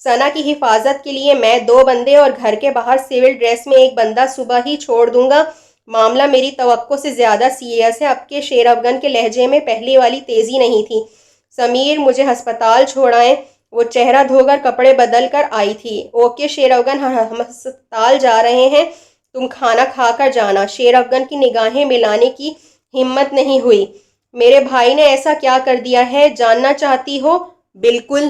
Speaker 1: ثنا کی حفاظت کے لیے میں 2 بندے اور گھر کے باہر سول ڈریس میں 1 بندہ صبح ہی چھوڑ دوں گا۔ معاملہ میری توقع سے زیادہ سیریس ہے۔ اب کے شیر افغن کے لہجے میں پہلے والی تیزی نہیں تھی۔ سمیر، مجھے ہسپتال چھوڑائیں۔ وہ چہرہ دھو کر کپڑے بدل کر آئی تھی۔ اوکے شیر افغن، ہم ہسپتال جا رہے ہیں، تم کھانا کھا کر جانا۔ شیر افغن کی نگاہیں ملانے کی ہمت نہیں ہوئی۔ میرے بھائی نے ایسا کیا کر دیا ہے؟ جاننا چاہتی ہو؟ بالکل۔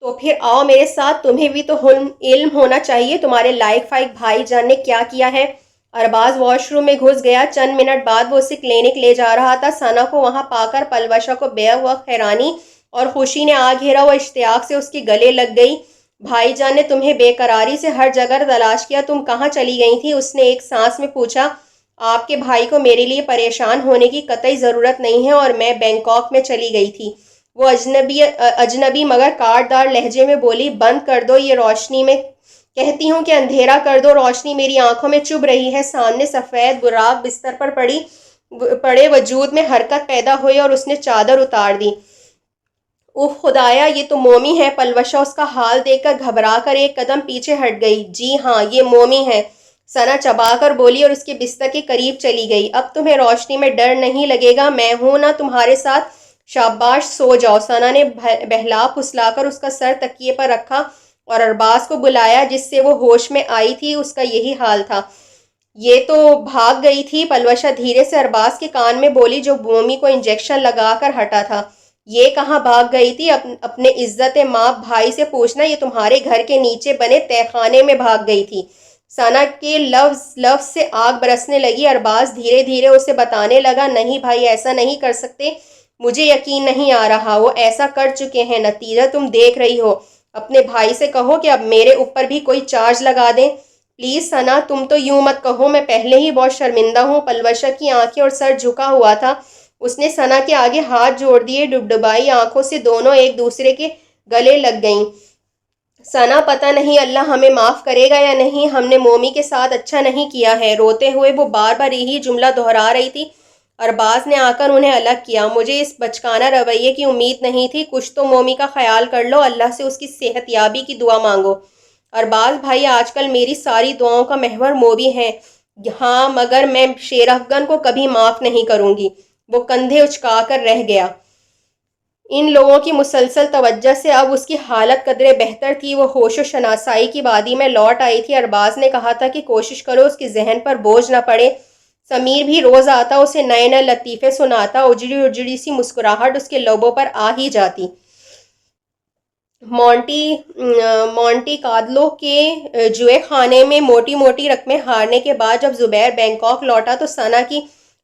Speaker 1: تو پھر آؤ میرے ساتھ، تمہیں بھی تو علم ہونا چاہیے تمہارے لائق فائق بھائی جان نے کیا کیا ہے۔ ارباز واش روم میں گھس گیا۔ چند منٹ بعد وہ اسے کلینک لے جا رہا تھا۔ ثنا کو وہاں پا کر پلوشہ کو بے وقت حیرانی اور خوشی نے آ گھیرا۔ وہ اشتیاق سے اس کے گلے لگ گئی۔ بھائی جان نے تمہیں بے قراری سے ہر جگہ تلاش کیا، تم کہاں چلی گئی تھی؟ اس نے ایک سانس میں پوچھا۔ آپ کے بھائی کو میرے لیے پریشان ہونے کی قطعی ضرورت نہیں ہے، اور میں بینکاک میں چلی گئی تھی۔ وہ اجنبی مگر کاٹدار لہجے میں بولی۔ بند کر دو یہ روشنی، میں کہتی ہوں کہ اندھیرا کر دو، روشنی میری آنکھوں میں چبھ رہی ہے۔ سامنے سفید براق بستر پر پڑے وجود میں حرکت پیدا ہوئی اور اس نے چادر اتار دی۔ اوف خدایا، یہ تو مومی ہے۔ پلوشہ اس کا حال دیکھ کر گھبرا کر 1 قدم پیچھے ہٹ گئی۔ جی ہاں، یہ مومی ہے، ثنا چبا کر بولی اور اس کے بستر کے قریب چلی گئی۔ اب تمہیں روشنی میں ڈر نہیں لگے گا، میں ہوں نا تمہارے ساتھ۔ شاباش، سو جاؤ۔ ثنا نے بہلا پھسلا کر اس کا سر تکیے پر رکھا اور ارباز کو بلایا جس سے وہ ہوش میں آئی تھی۔ اس کا یہی حال تھا۔ یہ تو بھاگ گئی تھی، پلوشہ دھیرے سے ارباز کے کان میں بولی جو مومی کو انجیکشن لگا کر ہٹا تھا۔ یہ کہاں بھاگ گئی تھی؟ اپنے عزت ماں بھائی سے پوچھنا، یہ تمہارے گھر کے نیچے بنے تہہ خانے میں بھاگ گئی تھی۔ ثنا کے لفظ سے آگ برسنے لگی۔ ارباز دھیرے دھیرے اسے بتانے لگا، نہیں بھائی، ایسا نہیں کر سکتے، مجھے یقین نہیں آ رہا، وہ ایسا کر چکے ہیں، نتیجہ تم دیکھ رہی ہو۔ اپنے بھائی سے کہو کہ اب میرے اوپر بھی کوئی چارج لگا دیں۔ پلیز ثنا، تم تو یوں مت کہو، میں پہلے ہی بہت شرمندہ ہوں۔ پلوشہ کی آنکھیں اور سر جھکا ہوا تھا۔ اس نے ثنا کے آگے ہاتھ جوڑ دیے، ڈبڈبائی آنکھوں سے دونوں ایک دوسرے کے گلے لگ گئیں۔ ثنا، پتہ نہیں اللہ ہمیں معاف کرے گا یا نہیں، ہم نے مومی کے ساتھ اچھا نہیں کیا ہے۔ روتے ہوئے وہ بار بار یہی جملہ دہرا رہی تھی۔ ارباز نے آ کر انہیں الگ کیا۔ مجھے اس بچکانہ رویے کی امید نہیں تھی، کچھ تو مومی کا خیال کر لو، اللہ سے اس کی صحت یابی کی دعا مانگو۔ ارباز بھائی، آج کل میری ساری دعاؤں کا محور مومی ہے۔ ہاں، مگر میں شیر افغن کو کبھی معاف نہیں کروں گی۔ وہ کندھے اچکا کر رہ گیا۔ ان لوگوں کی مسلسل توجہ سے اب اس کی حالت قدرے بہتر تھی۔ وہ ہوش و شناسائی کی وادی میں لوٹ آئی تھی۔ ارباز نے کہا تھا کہ کوشش کرو اس کے ذہن پر بوجھ نہ پڑے۔ سمیر بھی روز آتا، اسے نئے نئے لطیفے سناتا، اجڑی اجڑی سی مسکراہٹ اس کے لبوں پر آ ہی جاتی۔ مونٹی کارلو کے جوئے خانے میں موٹی موٹی رقمیں ہارنے کے بعد جب زبیر بینکاک لوٹا تو ثنا کی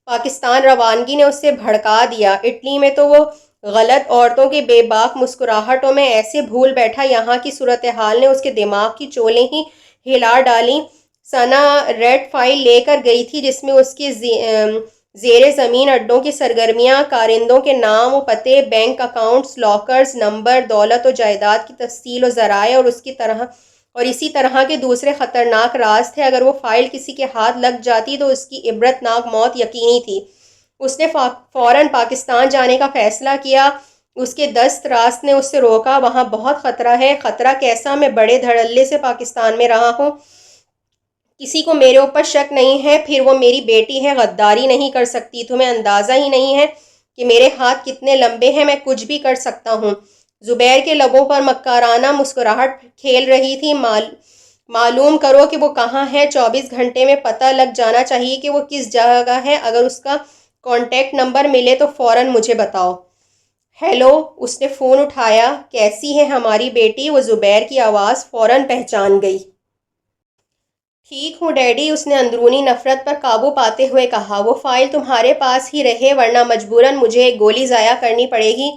Speaker 1: پاکستان روانگی نے اسے بھڑکا دیا۔ اٹلی میں تو وہ غلط عورتوں کے بے باک مسکراہٹوں میں ایسے بھول بیٹھا، یہاں کی صورتحال نے اس کے دماغ کی چولیں ہی ہلا ڈالیں۔ ثنا ریڈ فائل لے کر گئی تھی جس میں اس کے زیر زمین اڈوں کی سرگرمیاں، کارندوں کے نام و پتے، بینک اکاؤنٹس، لاکرز، نمبر، دولت و جائیداد کی تفصیل و ذرائع اور اسی طرح کے دوسرے خطرناک راز تھے۔ اگر وہ فائل کسی کے ہاتھ لگ جاتی تو اس کی عبرتناک موت یقینی تھی۔ اس نے فوراً پاکستان جانے کا فیصلہ کیا۔ اس کے دست راست نے اس سے روکا، وہاں بہت خطرہ ہے۔ خطرہ کیسا؟ میں بڑے دھڑلے سے پاکستان میں رہا ہوں، کسی کو میرے اوپر شک نہیں ہے، پھر وہ میری بیٹی ہے، غداری نہیں کر سکتی۔ تمہیں اندازہ ہی نہیں ہے کہ میرے ہاتھ کتنے لمبے ہیں، میں کچھ بھی کر سکتا ہوں۔ زبیر کے لبوں پر مکارانہ مسکراہٹ کھیل رہی تھی۔ معلوم کرو کہ وہ کہاں ہے، 24 گھنٹے میں پتہ لگ جانا چاہیے کہ وہ کس جگہ ہے۔ اگر اس کا کانٹیکٹ نمبر ملے تو فوراً مجھے بتاؤ۔ ہیلو، اس نے فون اٹھایا۔ کیسی ہے ہماری بیٹی؟ وہ زبیر کی آواز فوراً پہچان گئی۔ ٹھیک ہوں ڈیڈی، اس نے اندرونی نفرت پر قابو پاتے ہوئے کہا۔ وہ فائل تمہارے پاس ہی رہے ورنہ مجبوراً مجھے ایک گولی ضائع کرنی پڑے گی۔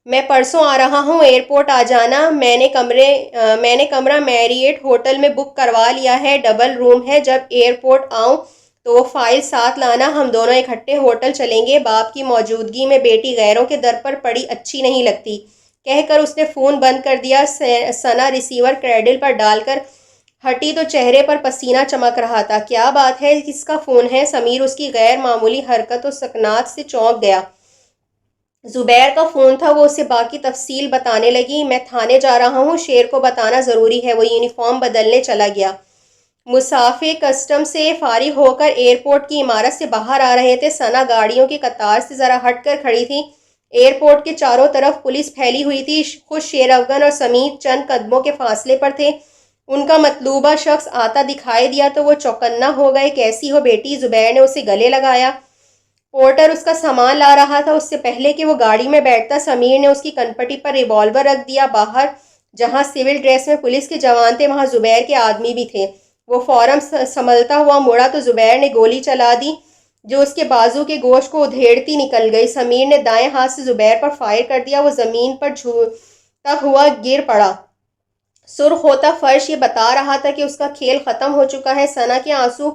Speaker 1: میں پرسوں آ رہا ہوں، ایئرپورٹ آ جانا۔ میں نے کمرہ میریٹ ہوٹل میں بک کروا لیا ہے، ڈبل روم ہے۔ جب ایئرپورٹ آؤں تو وہ فائل ساتھ لانا، ہم دونوں اکٹھے ہوٹل چلیں گے۔ باپ کی موجودگی میں بیٹی غیروں کے در پر پڑی اچھی نہیں لگتی، کہہ کر اس نے فون بند کر دیا۔ ثنا ریسیور کریڈل پر ڈال کر ہٹی تو چہرے پر پسینہ چمک رہا تھا۔ کیا بات ہے، کس کا فون ہے؟ سمیر اس کی غیر معمولی حرکت و سکنات سے چونک گیا۔ زبیر کا فون تھا، وہ اسے باقی تفصیل بتانے لگی۔ میں تھانے جا رہا ہوں، شیر کو بتانا ضروری ہے۔ وہ یونیفارم بدلنے چلا گیا۔ مسافر کسٹم سے فارغ ہو کر ایئرپورٹ کی عمارت سے باہر آ رہے تھے۔ ثنا گاڑیوں کی قطار سے ذرا ہٹ کر کھڑی تھی۔ ایئرپورٹ کے چاروں طرف پولیس پھیلی ہوئی تھی۔ خود شیر افغن اور سمیر چند قدموں کے فاصلے پر تھے۔ ان کا مطلوبہ شخص آتا دکھائی دیا تو وہ چوکنا ہو گئے۔ کیسی ہو بیٹی؟ زبیر نے اسے گلے لگایا۔ پورٹر اس کا سامان لا رہا تھا۔ اس سے پہلے کہ وہ گاڑی میں بیٹھتا، سمیر نے اس کی کنپٹی پر ریوالور رکھ دیا۔ باہر جہاں سول ڈریس میں پولیس کے جوان تھے وہاں زبیر کے آدمی بھی تھے۔ وہ فوراً سنبھلتا ہوا مڑا تو زبیر نے گولی چلا دی جو اس کے بازو کے گوشت کو ادھیڑتی نکل گئی۔ سمیر نے دائیں ہاتھ سے زبیر پر فائر کر دیا۔ وہ زمین پر جھولتا ہوا گر پڑا۔ سرخ ہوتا فرش یہ بتا رہا تھا کہ اس کا کھیل ختم ہو چکا ہے۔ ثنا کے آنسو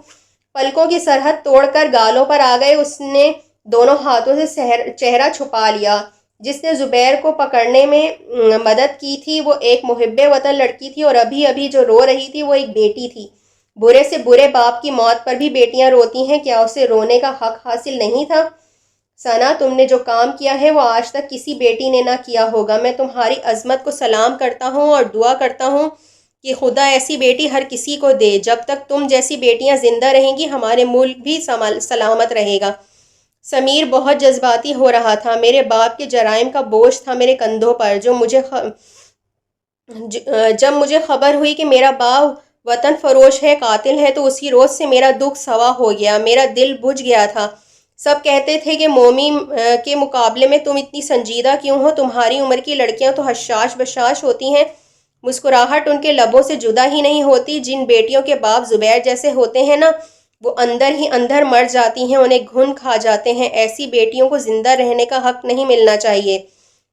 Speaker 1: پلکوں کی سرحد توڑ کر گالوں پر آ گئے۔ اس نے دونوں ہاتھوں سے چہرہ چھپا لیا۔ جس نے زبیر کو پکڑنے میں مدد کی تھی وہ ایک محب وطن لڑکی تھی، اور ابھی ابھی جو رو رہی تھی وہ ایک بیٹی تھی۔ برے سے برے باپ کی موت پر بھی بیٹیاں روتی ہیں، کیا اسے رونے کا حق حاصل نہیں تھا؟ ثنا، تم نے جو کام کیا ہے وہ آج تک کسی بیٹی نے نہ کیا ہوگا۔ میں تمہاری عظمت کو سلام کرتا ہوں اور دعا کرتا ہوں کہ خدا ایسی بیٹی ہر کسی کو دے۔ جب تک تم جیسی بیٹیاں زندہ رہیں گی ہمارے ملک بھی سلامت رہے گا۔ سمیر بہت جذباتی ہو رہا تھا۔ میرے باپ کے جرائم کا بوجھ تھا میرے کندھوں پر۔ جب مجھے خبر ہوئی کہ میرا باپ وطن فروش ہے، قاتل ہے، تو اسی روز سے میرا دکھ سوا ہو گیا، میرا دل بجھ گیا تھا۔ سب کہتے تھے کہ مومی کے مقابلے میں تم اتنی سنجیدہ کیوں ہو؟ تمہاری عمر کی لڑکیاں تو حشاش بشاش ہوتی ہیں۔ مسکراہٹ ان کے لبوں سے جدا ہی نہیں ہوتی۔ جن بیٹیوں کے باپ زبیر جیسے ہوتے ہیں نا، وہ اندر ہی اندر مر جاتی ہیں، انہیں گھن کھا جاتے ہیں۔ ایسی بیٹیوں کو زندہ رہنے کا حق نہیں ملنا چاہیے،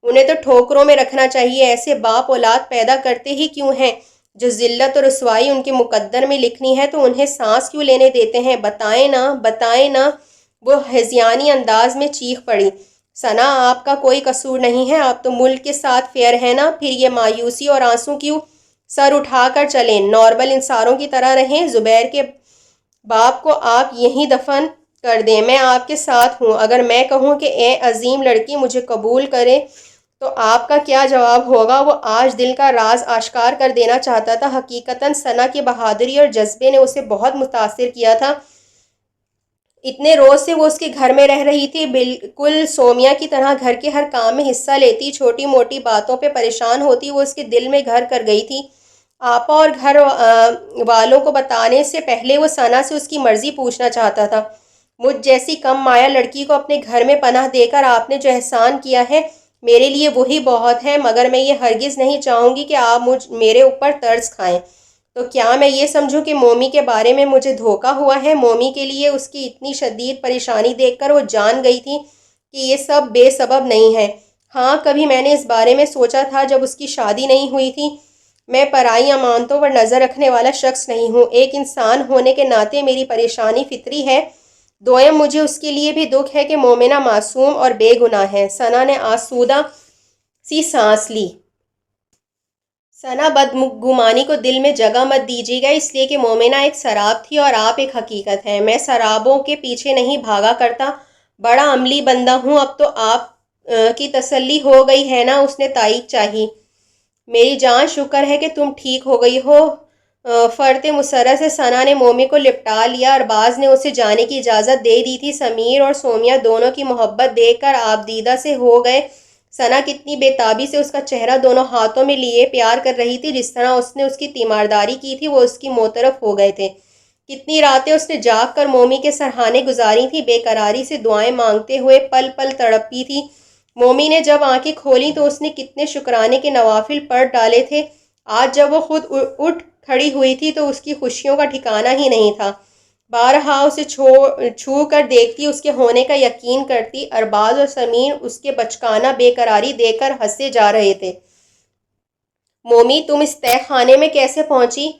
Speaker 1: انہیں تو ٹھوکروں میں رکھنا چاہیے۔ ایسے باپ اولاد پیدا کرتے ہی کیوں ہیں؟ جو ذلت اور رسوائی ان کے مقدر میں لکھنی ہے تو انہیں سانس کیوں لینے دیتے ہیں؟ بتائیں نا، بتائیں نا۔ وہ ہذیانی انداز میں چیخ پڑی۔ ثنا، آپ کا کوئی قصور نہیں ہے، آپ تو ملک کے ساتھ فیئر ہیں نا، پھر یہ مایوسی اور آنسو کیوں؟ سر اٹھا کر چلیں، نارمل انسانوں کی طرح رہیں۔ زبیر کے باپ کو آپ یہیں دفن کر دیں، میں آپ کے ساتھ ہوں۔ اگر میں کہوں کہ اے عظیم لڑکی مجھے قبول کرے تو آپ کا کیا جواب ہوگا؟ وہ آج دل کا راز آشکار کر دینا چاہتا تھا۔ حقیقتاً ثنا کی بہادری اور جذبے نے اسے بہت متاثر کیا تھا۔ اتنے روز سے وہ اس کے گھر میں رہ رہی تھی، بالکل سومیا کی طرح گھر کے ہر کام میں حصہ لیتی، چھوٹی موٹی باتوں پہ پریشان ہوتی۔ وہ اس کے دل میں گھر کر گئی تھی۔ آپا اور گھر والوں کو بتانے سے پہلے وہ ثنا سے اس کی مرضی پوچھنا چاہتا تھا۔ مجھ جیسی کم مایا لڑکی کو اپنے گھر میں پناہ دے کر آپ نے جو احسان کیا ہے میرے لیے وہی بہت ہے، مگر میں یہ ہرگز نہیں چاہوں گی کہ آپ میرے اوپر طرز کھائیں۔ تو کیا میں یہ سمجھوں کہ مومی کے بارے میں مجھے دھوکہ ہوا ہے؟ مومی کے لیے اس کی اتنی شدید پریشانی دیکھ کر وہ جان گئی تھی کہ یہ سب بے سبب نہیں ہے۔ ہاں، کبھی میں نے اس بارے میں سوچا تھا جب اس کی شادی نہیں ہوئی تھی۔ میں پرائی امانتوں پر نظر رکھنے والا شخص نہیں ہوں۔ ایک انسان ہونے کے ناطے میری پریشانی فطری ہے۔ دوئم مجھے اس کے لیے بھی دکھ ہے کہ مومنہ معصوم اور بے گناہ ہے۔ ثنا نے آسودہ سی سانس لی۔ ثنا، بدگمانی کو دل میں جگہ مت دیجیے گا، اس لیے کہ مومنہ ایک سراب تھی اور آپ ایک حقیقت ہیں۔ میں سرابوں کے پیچھے نہیں بھاگا کرتا، بڑا عملی بندہ ہوں۔ اب تو آپ کی تسلی ہو گئی ہے نا؟ اس نے تائید چاہی۔ میری جان، شکر ہے کہ تم ٹھیک ہو گئی ہو۔ فرط مسرت سے ثنا نے مومی کو لپٹا لیا۔ ارباز نے اسے جانے کی اجازت دے دی تھی۔ سمیر اور سومیا دونوں کی محبت دیکھ کر آپ دیدہ سے ہو گئے۔ ثنا کتنی بے تابی سے اس کا چہرہ دونوں ہاتھوں میں لیے پیار کر رہی تھی۔ جس طرح اس نے اس کی تیمارداری کی تھی وہ اس کی موطرف ہو گئے تھے۔ کتنی راتیں اس نے جاگ کر مومی کے سرہانے گزاری تھی، بے قراری سے دعائیں مانگتے ہوئے پل پل تڑپی تھی۔ مومی نے جب آنکھیں کھولی تو اس نے کتنے شکرانے کے نوافل پڑھ ڈالے تھے۔ آج جب وہ خود اٹھ کھڑی ہوئی تھی تو اس کی خوشیوں کا ٹھکانہ ہی نہیں تھا۔ بارہا اسے چھو کر دیکھتی، اس کے ہونے کا یقین کرتی۔ ارباز اور سمیر اس کے بچکانہ بے قراری دیکھ کر ہنسے جا رہے تھے۔ مومی، تم اس تہہ خانے میں کیسے پہنچی؟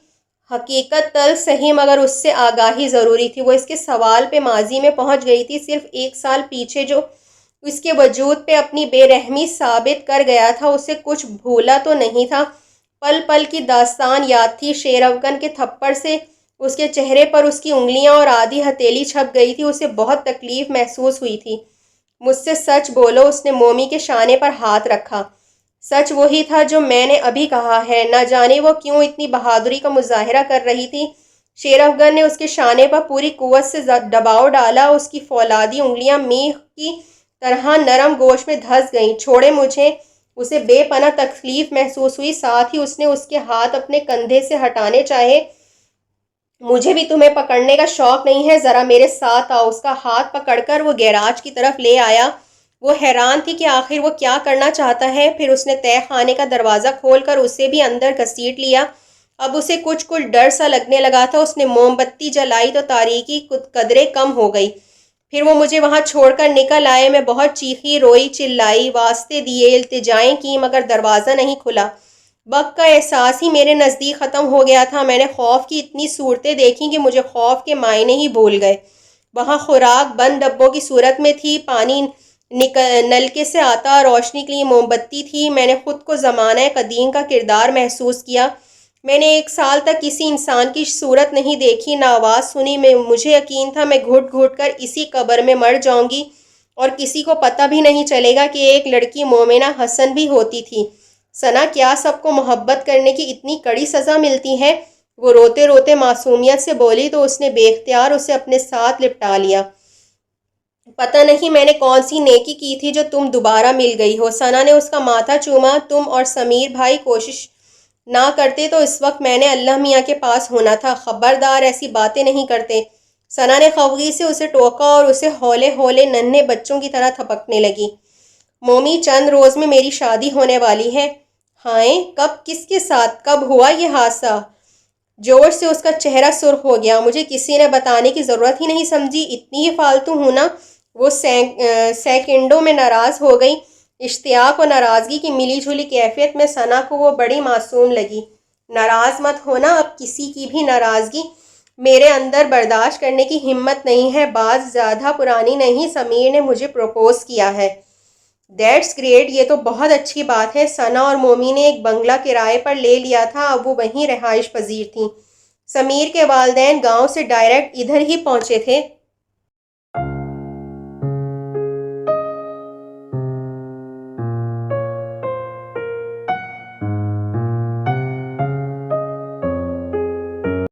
Speaker 1: حقیقت تلخ سہی مگر اس سے آگاہی ضروری تھی۔ وہ اس کے سوال پہ ماضی میں پہنچ گئی تھی، صرف 1 سال پیچھے جو اس کے وجود پہ اپنی بے رحمی ثابت کر گیا تھا۔ اسے کچھ بھولا تو نہیں تھا۔ پل پل کی داستان یاد تھی۔ شیر افغن کے تھپڑ سے اس کے چہرے پر اس کی انگلیاں اور آدھی ہتھیلی چھپ گئی تھی۔ اسے بہت تکلیف محسوس ہوئی تھی۔ مجھ سے سچ بولو، اس نے مومی کے شانے پر ہاتھ رکھا۔ سچ وہی تھا جو میں نے ابھی کہا ہے۔ نہ جانے وہ کیوں اتنی بہادری کا مظاہرہ کر رہی تھی۔ شیر افغن نے اس کے شانے پر پوری قوت سے دباؤ ڈالا۔ اس کی فولادی انگلیاں میخ کی طرح نرم گوشت میں دھس گئیں۔ چھوڑے مجھے۔ اسے بے پناہ تکلیف محسوس ہوئی، ساتھ ہی اس نے اس کے ہاتھ اپنے کندھے سے ہٹانے چاہے۔ مجھے بھی تمہیں پکڑنے کا شوق نہیں ہے، ذرا میرے ساتھ آؤ۔ اس کا ہاتھ پکڑ کر وہ گیراج کی طرف لے آیا۔ وہ حیران تھی کہ آخر وہ کیا کرنا چاہتا ہے۔ پھر اس نے تہہ خانے کا دروازہ کھول کر اسے بھی اندر گھسیٹ لیا۔ اب اسے کچھ ڈر سا لگنے لگا تھا۔ اس نے موم بتی جلائی تو تاریکی قدرے کم ہو گئی۔ پھر وہ مجھے وہاں چھوڑ کر نکل آئے۔ میں بہت چیخی، روئی، چلائی، واسطے دیے، التجائیں کیں، مگر دروازہ نہیں کھلا۔ وقت کا احساس ہی میرے نزدیک ختم ہو گیا تھا۔ میں نے خوف کی اتنی صورتیں دیکھیں کہ مجھے خوف کے معنی ہی بھول گئے۔ وہاں خوراک بند ڈبوں کی صورت میں تھی، پانی نلکے سے آتا، روشنی کے لیے موم بتی تھی۔ میں نے خود کو زمانہ قدیم کا کردار محسوس کیا۔ میں نے 1 سال تک کسی انسان کی صورت نہیں دیکھی، نہ آواز سنی۔ مجھے یقین تھا میں گھٹ گھٹ کر اسی قبر میں مر جاؤں گی اور کسی کو پتہ بھی نہیں چلے گا کہ ایک لڑکی مومنہ حسن بھی ہوتی تھی۔ ثنا، کیا سب کو محبت کرنے کی اتنی کڑی سزا ملتی ہے؟ وہ روتے روتے معصومیت سے بولی تو اس نے بے اختیار اسے اپنے ساتھ لپٹا لیا۔ پتہ نہیں میں نے کون سی نیکی کی تھی جو تم دوبارہ مل گئی ہو۔ ثنا نے اس کا ماتھا چوما۔ تم اور سمیر بھائی کوشش نہ کرتے تو اس وقت میں نے اللہ میاں کے پاس ہونا تھا۔ خبردار، ایسی باتیں نہیں کرتے۔ ثنا نے خفگی سے اسے ٹوکا اور اسے ہولے ہولے ننھے بچوں کی طرح تھپکنے لگی۔ مومی، چند روز میں میری شادی ہونے والی ہے۔ ہائے، کب؟ کس کے ساتھ؟ کب ہوا یہ حادثہ؟ جوش سے اس کا چہرہ سرخ ہو گیا۔ مجھے کسی نے بتانے کی ضرورت ہی نہیں سمجھی، اتنی ہی فالتو ہوں نا؟ وہ سیکنڈوں میں ناراض ہو گئی۔ اشتیاق و ناراضگی کی ملی جھولی کیفیت میں ثنا کو وہ بڑی معصوم لگی۔ ناراض مت ہونا، اب کسی کی بھی ناراضگی میرے اندر برداشت کرنے کی ہمت نہیں ہے۔ بات زیادہ پرانی نہیں، سمیر نے مجھے پروپوز کیا ہے۔ دیٹس گریٹ، یہ تو بہت اچھی بات ہے۔ ثنا اور مومی نے ایک بنگلہ کرائے پر لے لیا تھا، اب وہ وہیں رہائش پذیر تھیں۔ سمیر کے والدین گاؤں سے ڈائریکٹ ادھر ہی پہنچے تھے۔